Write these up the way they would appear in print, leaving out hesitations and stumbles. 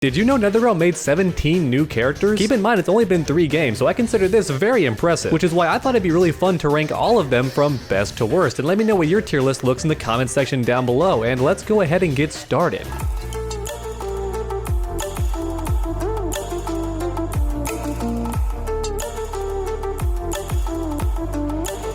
Did you know NetherRealm made 17 new characters? Keep in mind it's only been 3 games, so I consider this very impressive, which is why I thought it'd be really fun to rank all of them from best to worst. And let me know what your tier list looks in the comment section down below, and let's go ahead and get started.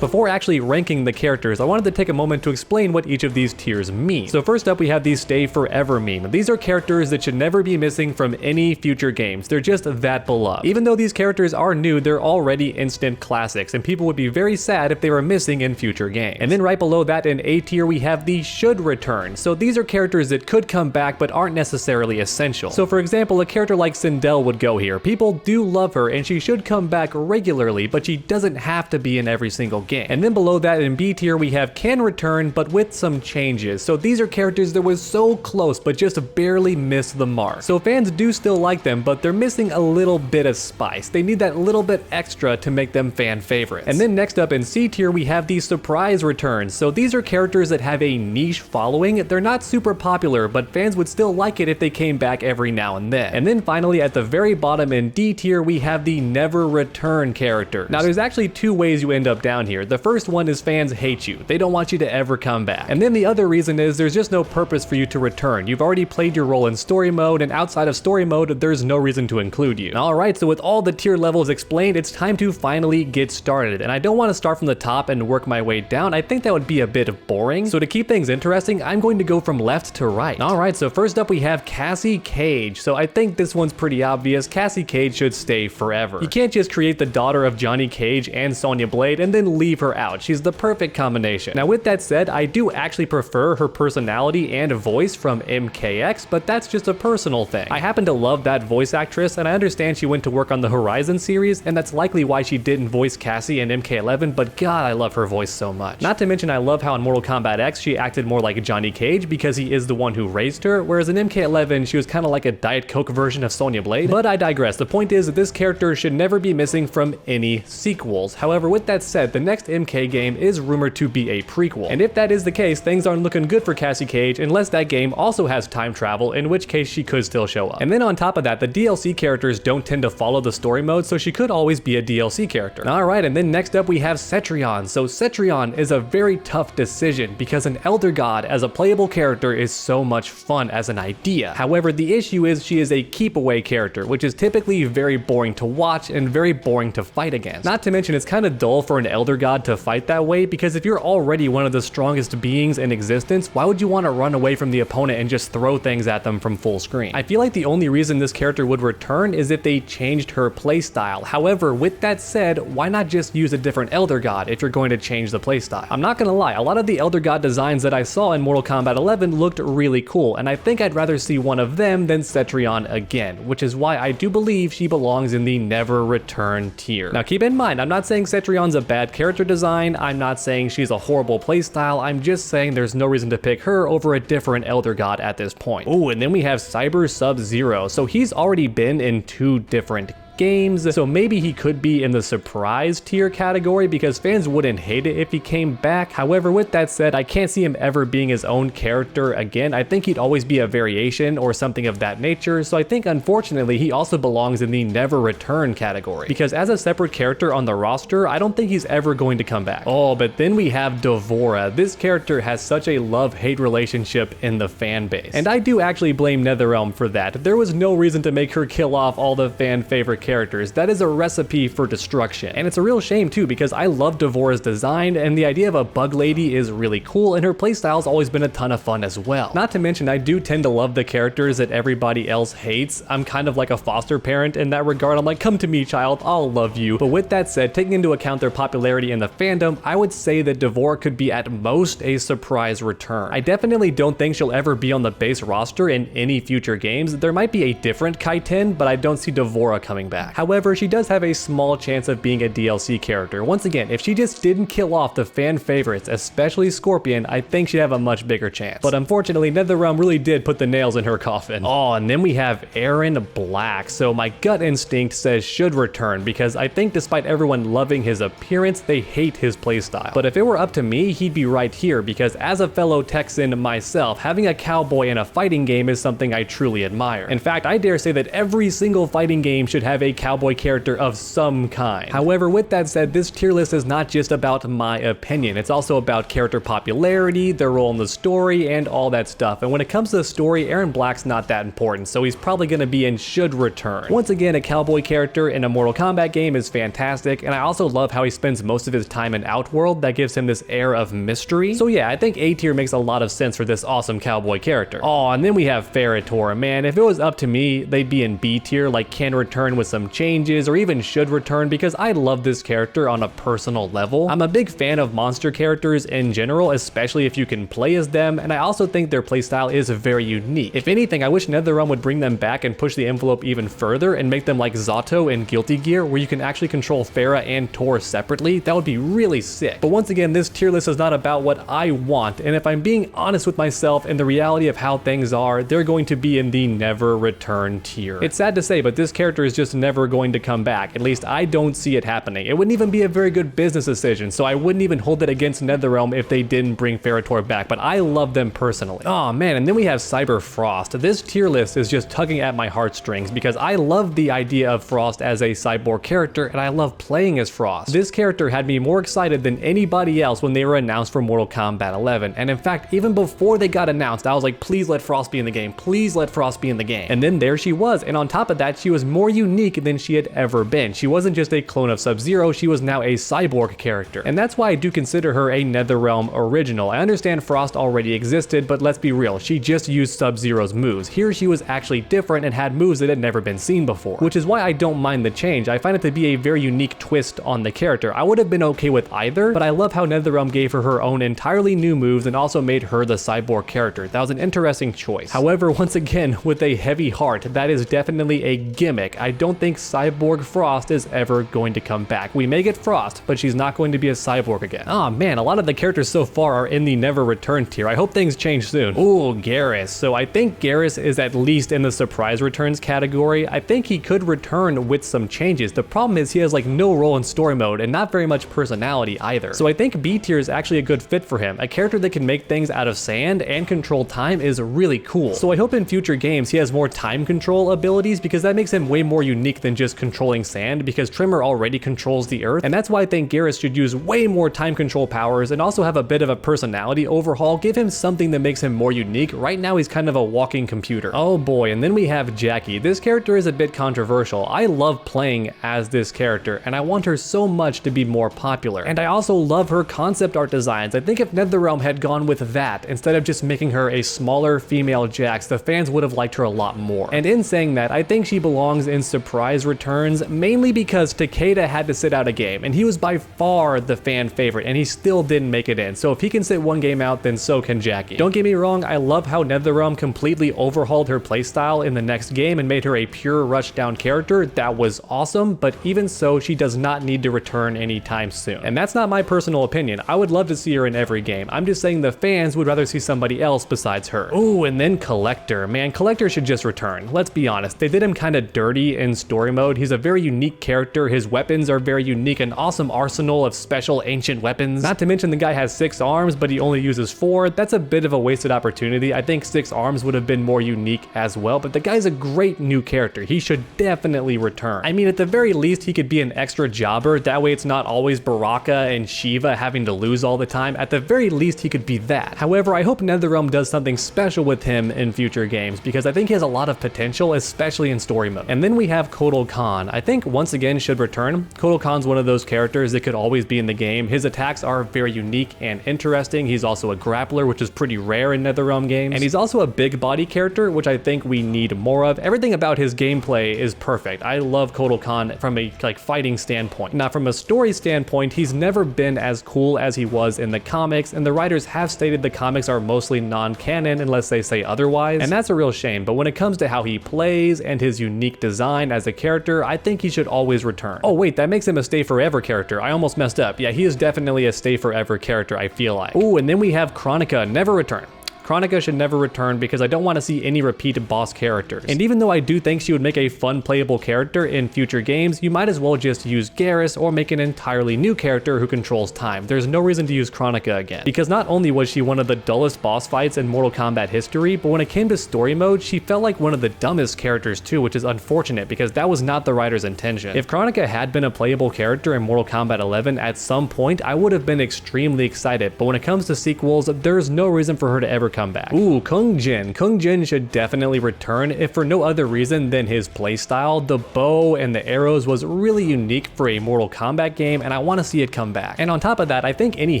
Before actually ranking the characters, I wanted to take a moment to explain what each of these tiers mean. So first up, we have the Stay Forever meme. These are characters that should never be missing from any future games. They're just that beloved. Even though these characters are new, they're already instant classics, and people would be very sad if they were missing in future games. And then right below that in A tier, we have the Should Return. So these are characters that could come back but aren't necessarily essential. So for example, a character like Sindel would go here. People do love her and she should come back regularly, but she doesn't have to be in every single game. And then below that in B tier, we have Can Return, but with some changes. So these are characters that were so close, but just barely missed the mark. So fans do still like them, but they're missing a little bit of spice. They need that little bit extra to make them fan favorites. And then next up in C tier, we have the Surprise Returns. So these are characters that have a niche following. They're not super popular, but fans would still like it if they came back every now and then. And then finally at the very bottom in D tier, we have the Never Return characters. Now there's actually 2 ways you end up down here. The first one is fans hate you. They don't want you to ever come back. And then the other reason is there's just no purpose for you to return. You've already played your role in story mode, and outside of story mode, there's no reason to include you. Alright, so with all the tier levels explained, it's time to finally get started. And I don't want to start from the top and work my way down. I think that would be a bit boring. So to keep things interesting, I'm going to go from left to right. Alright, so first up we have Cassie Cage. So I think this one's pretty obvious. Cassie Cage should stay forever. You can't just create the daughter of Johnny Cage and Sonya Blade and then leave her out. She's the perfect combination. Now with that said, I do actually prefer her personality and voice from MKX, but that's just a personal thing. I happen to love that voice actress, and I understand she went to work on the Horizon series, and that's likely why she didn't voice Cassie in MK11, but god, I love her voice so much. Not to mention I love how in Mortal Kombat X she acted more like Johnny Cage because he is the one who raised her, whereas in MK11 she was kind of like a Diet Coke version of Sonya Blade. But I digress. The point is that this character should never be missing from any sequels. However, with that said, the next MK game is rumored to be a prequel. And if that is the case, things aren't looking good for Cassie Cage unless that game also has time travel, in which case she could still show up. And then on top of that, the DLC characters don't tend to follow the story mode, so she could always be a DLC character. Alright, and then next up we have Cetrion. So Cetrion is a very tough decision because an Elder God as a playable character is so much fun as an idea. However, the issue is she is a keep away character, which is typically very boring to watch and very boring to fight against. Not to mention it's kind of dull for an Elder God to fight that way, because if you're already one of the strongest beings in existence, why would you want to run away from the opponent and just throw things at them from full screen? I feel like the only reason this character would return is if they changed her playstyle. However, with that said, why not just use a different Elder God if you're going to change the playstyle? I'm not gonna lie, a lot of the Elder God designs that I saw in Mortal Kombat 11 looked really cool, and I think I'd rather see one of them than Cetrion again, which is why I do believe she belongs in the Never Return tier. Now keep in mind, I'm not saying Cetrion's a bad character design, I'm not saying she's a horrible playstyle, I'm just saying there's no reason to pick her over a different Elder God at this point. Ooh, and then we have Cyber Sub-Zero. So he's already been in 2 different games, so maybe he could be in the surprise tier category because fans wouldn't hate it if he came back. However, with that said, I can't see him ever being his own character again. I think he'd always be a variation or something of that nature, so I think unfortunately he also belongs in the Never Return category because as a separate character on the roster, I don't think he's ever going to come back. Oh, but then we have D'Vorah. This character has such a love-hate relationship in the fan base, and I do actually blame NetherRealm for that. There was no reason to make her kill off all the fan favorite characters. That is a recipe for destruction. And it's a real shame too because I love D'Vorah's design and the idea of a bug lady is really cool and her playstyle's always been a ton of fun as well. Not to mention I do tend to love the characters that everybody else hates. I'm kind of like a foster parent in that regard. I'm like, come to me child, I'll love you. But with that said, taking into account their popularity in the fandom, I would say that D'Vorah could be at most a surprise return. I definitely don't think she'll ever be on the base roster in any future games. There might be a different Kaiten, but I don't see D'Vorah coming back. back. However, she does have a small chance of being a DLC character. Once again, if she just didn't kill off the fan favorites, especially Scorpion, I think she'd have a much bigger chance. But unfortunately, NetherRealm really did put the nails in her coffin. Oh, and then we have Aaron Black. So my gut instinct says should return because I think despite everyone loving his appearance, they hate his playstyle. But if it were up to me, he'd be right here because as a fellow Texan myself, having a cowboy in a fighting game is something I truly admire. In fact, I dare say that every single fighting game should have a cowboy character of some kind. However, with that said, this tier list is not just about my opinion. It's also about character popularity, their role in the story, and all that stuff. And when it comes to the story, Aaron Black's not that important, so he's probably going to be in should return. Once again, a cowboy character in a Mortal Kombat game is fantastic, and I also love how he spends most of his time in Outworld. That gives him this air of mystery. So yeah, I think A tier makes a lot of sense for this awesome cowboy character. Oh, and then we have Ferritor. Man, if it was up to me, they'd be in B tier, like can return with some changes, or even should return, because I love this character on a personal level. I'm a big fan of monster characters in general, especially if you can play as them, and I also think their playstyle is very unique. If anything, I wish NetherRealm would bring them back and push the envelope even further and make them like Zato in Guilty Gear, where you can actually control Farah and Tor separately. That would be really sick. But once again, this tier list is not about what I want, and if I'm being honest with myself and the reality of how things are, they're going to be in the never return tier. It's sad to say, but this character is just never going to come back. At least I don't see it happening. It wouldn't even be a very good business decision, so I wouldn't even hold it against NetherRealm if they didn't bring Ferritor back, but I love them personally. Oh man, and then we have Cyber Frost. This tier list is just tugging at my heartstrings because I love the idea of Frost as a cyborg character, and I love playing as Frost. This character had me more excited than anybody else when they were announced for Mortal Kombat 11, and in fact, even before they got announced, I was like, please let Frost be in the game, please let Frost be in the game. And then there she was, and on top of that, she was more unique than she had ever been. She wasn't just a clone of Sub-Zero, she was now a cyborg character, and that's why I do consider her a NetherRealm original. I understand Frost already existed, but let's be real, she just used Sub-Zero's moves. Here she was actually different and had moves that had never been seen before, which is why I don't mind the change. I find it to be a very unique twist on the character. I would have been okay with either, but I love how NetherRealm gave her her own entirely new moves and also made her the cyborg character. That was an interesting choice. However, once again, with a heavy heart, that is definitely a gimmick. I don't think Cyborg Frost is ever going to come back. We may get Frost, but she's not going to be a cyborg again. Oh man, a lot of the characters so far are in the never return tier. I hope things change soon. Ooh, Garrus. So I think Garrus is at least in the surprise returns category. I think he could return with some changes. The problem is he has like no role in story mode and not very much personality either. So I think B tier is actually a good fit for him. A character that can make things out of sand and control time is really cool. So I hope in future games he has more time control abilities because that makes him way more unique than just controlling sand, because Tremor already controls the earth, and that's why I think Garrus should use way more time control powers and also have a bit of a personality overhaul. Give him something that makes him more unique. Right now he's kind of a walking computer. Oh boy, and then we have Jackie. This character is a bit controversial. I love playing as this character and I want her so much to be more popular, and I also love her concept art designs. I think if NetherRealm had gone with that instead of just making her a smaller female Jax, the fans would have liked her a lot more. And in saying that, I think she belongs in surprise returns, mainly because Takeda had to sit out a game and he was by far the fan favorite and he still didn't make it in. So if he can sit one game out, then so can Jackie. Don't get me wrong, I love how NetherRealm completely overhauled her playstyle in the next game and made her a pure rushdown character. That was awesome, but even so, she does not need to return anytime soon. And that's not my personal opinion. I would love to see her in every game. I'm just saying the fans would rather see somebody else besides her. Ooh, and then Collector. Man, Collector should just return. Let's be honest, they did him kind of dirty in story mode. He's a very unique character. His weapons are very unique, an awesome arsenal of special ancient weapons. Not to mention the guy has 6 arms, but he only uses 4. That's a bit of a wasted opportunity. I think 6 arms would have been more unique as well, but the guy's a great new character. He should definitely return. I mean, at the very least, he could be an extra jobber. That way it's not always Baraka and Shiva having to lose all the time. At the very least, he could be that. However, I hope NetherRealm does something special with him in future games because I think he has a lot of potential, especially in story mode. And then we have Kotal Khan. I think once again should return. Kotal Khan's one of those characters that could always be in the game. His attacks are very unique and interesting. He's also a grappler, which is pretty rare in NetherRealm games. And he's also a big body character, which I think we need more of. Everything about his gameplay is perfect. I love Kotal Khan from a fighting standpoint. Now from a story standpoint, he's never been as cool as he was in the comics, and the writers have stated the comics are mostly non-canon unless they say otherwise, and that's a real shame. But when it comes to how he plays and his unique design as as a character, I think he should always return. Oh wait, that makes him a stay forever character. I almost messed up. Yeah, he is definitely a stay forever character, I feel like. Ooh, and then we have Chronica, never return. Chronica should never return because I don't want to see any repeat boss characters. And even though I do think she would make a fun playable character in future games, you might as well just use Garrus or make an entirely new character who controls time. There's no reason to use Chronica again. Because not only was she one of the dullest boss fights in Mortal Kombat history, but when it came to story mode, she felt like one of the dumbest characters too, which is unfortunate because that was not the writer's intention. If Chronica had been a playable character in Mortal Kombat 11 at some point, I would have been extremely excited, but when it comes to sequels, there's no reason for her to ever come back. Ooh, Kung Jin. Kung Jin should definitely return if for no other reason than his playstyle. The bow and the arrows was really unique for a Mortal Kombat game, and I want to see it come back. And on top of that, I think any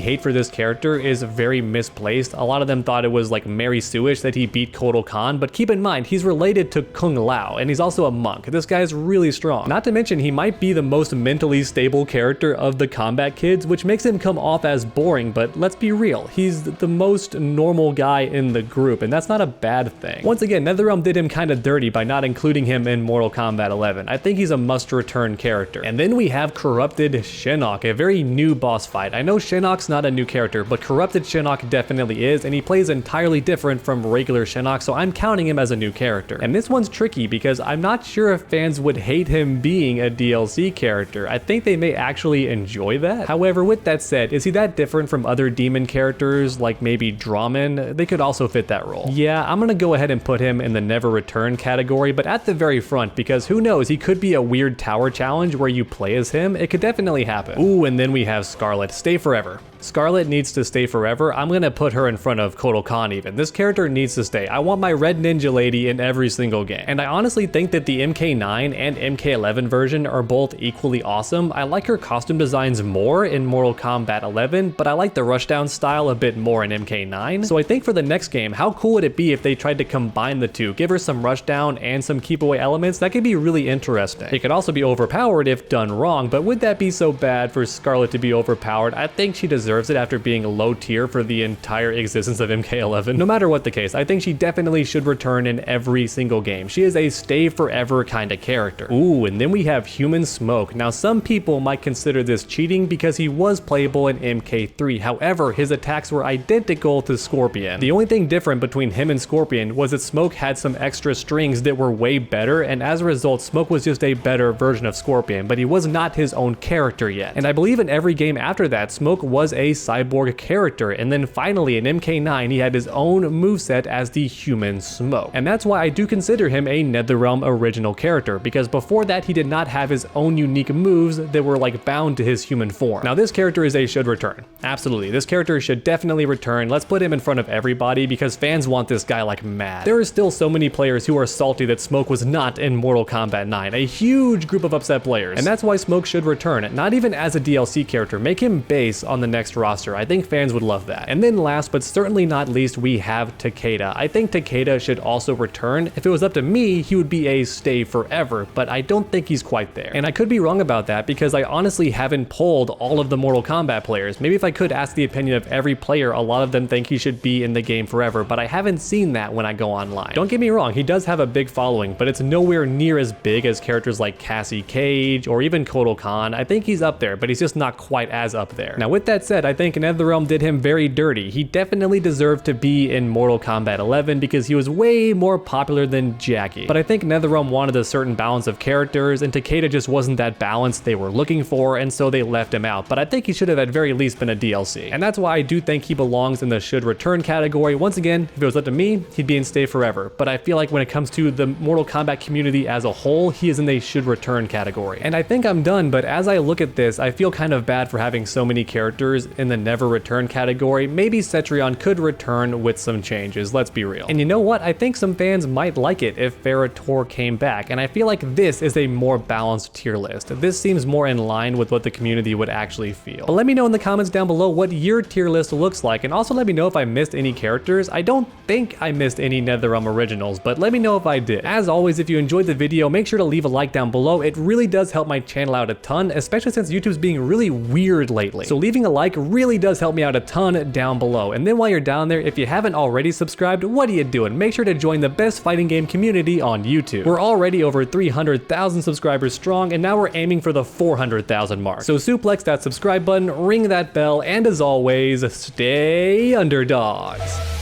hate for this character is very misplaced. A lot of them thought it was like Mary Sue-ish that he beat Kotal Khan, but keep in mind, he's related to Kung Lao, and he's also a monk. This guy's really strong. Not to mention, he might be the most mentally stable character of the Combat Kids, which makes him come off as boring, but let's be real, he's the most normal guy in the group, and that's not a bad thing. Once again, NetherRealm did him kind of dirty by not including him in Mortal Kombat 11. I think he's a must-return character. And then we have Corrupted Shinnok, a very new boss fight. I know Shinnok's not a new character, but Corrupted Shinnok definitely is, and he plays entirely different from regular Shinnok, so I'm counting him as a new character. And this one's tricky because I'm not sure if fans would hate him being a DLC character. I think they may actually enjoy that. However, with that said, is he that different from other demon characters like maybe Draman? They could also fit that role. Yeah, I'm gonna go ahead and put him in the never return category, but at the very front, because who knows, he could be a weird tower challenge where you play as him. It could definitely happen. Ooh, and then we have Scarlet, stay forever. Scarlet needs to stay forever. I'm gonna put her in front of Kotal Khan even. This character needs to stay. I want my red ninja lady in every single game. And I honestly think that the MK9 and MK11 version are both equally awesome. I like her costume designs more in Mortal Kombat 11, but I like the rushdown style a bit more in MK9. So I think for the next game, how cool would it be if they tried to combine the two? Give her some rushdown and some keep away elements? That could be really interesting. It could also be overpowered if done wrong, but would that be so bad for Scarlet to be overpowered? I think she deserves it after being low tier for the entire existence of MK11. No matter what the case, I think she definitely should return in every single game. She is a stay forever kind of character. Ooh, and then we have Human Smoke. Now, some people might consider this cheating because he was playable in MK3. However, his attacks were identical to Scorpion. The only thing different between him and Scorpion was that Smoke had some extra strings that were way better, and as a result, Smoke was just a better version of Scorpion, but he was not his own character yet. And I believe in every game after that, Smoke was a cyborg character, and then finally in MK9 he had his own moveset as the Human Smoke. And that's why I do consider him a NetherRealm original character, because before that he did not have his own unique moves that were like bound to his human form. Now this character is a should return. Absolutely, this character should definitely return. Let's put him in front of everybody because fans want this guy like mad. There are still so many players who are salty that Smoke was not in Mortal Kombat 9, a huge group of upset players, and that's why Smoke should return, not even as a DLC character. Make him base on the next roster. I think fans would love that. And then last but certainly not least, we have Takeda. I think Takeda should also return. If it was up to me, he would be a stay forever, but I don't think he's quite there. And I could be wrong about that because I honestly haven't polled all of the Mortal Kombat players. Maybe if I could ask the opinion of every player, a lot of them think he should be in the game forever, but I haven't seen that when I go online. Don't get me wrong, he does have a big following, but it's nowhere near as big as characters like Cassie Cage or even Kotal Khan. I think he's up there, but he's just not quite as up there. Now with that said, I think NetherRealm did him very dirty. He definitely deserved to be in Mortal Kombat 11 because he was way more popular than Jackie. But I think NetherRealm wanted a certain balance of characters, and Takeda just wasn't that balance they were looking for, and so they left him out. But I think he should have at very least been a DLC. And that's why I do think he belongs in the should return category. Once again, if it was up to me, he'd be in stay forever. But I feel like when it comes to the Mortal Kombat community as a whole, he is in the should return category. And I think I'm done, but as I look at this, I feel kind of bad for having so many characters in the never return category. Maybe Cetrion could return with some changes, let's be real. And you know what? I think some fans might like it if Ferrator came back, and I feel like this is a more balanced tier list. This seems more in line with what the community would actually feel. But let me know in the comments down below what your tier list looks like, and also let me know if I missed any characters. I don't think I missed any NetherRealm originals, but let me know if I did. As always, if you enjoyed the video, make sure to leave a like down below. It really does help my channel out a ton, especially since YouTube's being really weird lately. So leaving a like like really does help me out a ton down below. And then while you're down there, if you haven't already subscribed, what are you doing? Make sure to join the best fighting game community on YouTube. We're already over 300,000 subscribers strong, and now we're aiming for the 400,000 mark. So suplex that subscribe button, ring that bell, and as always, stay underdogs.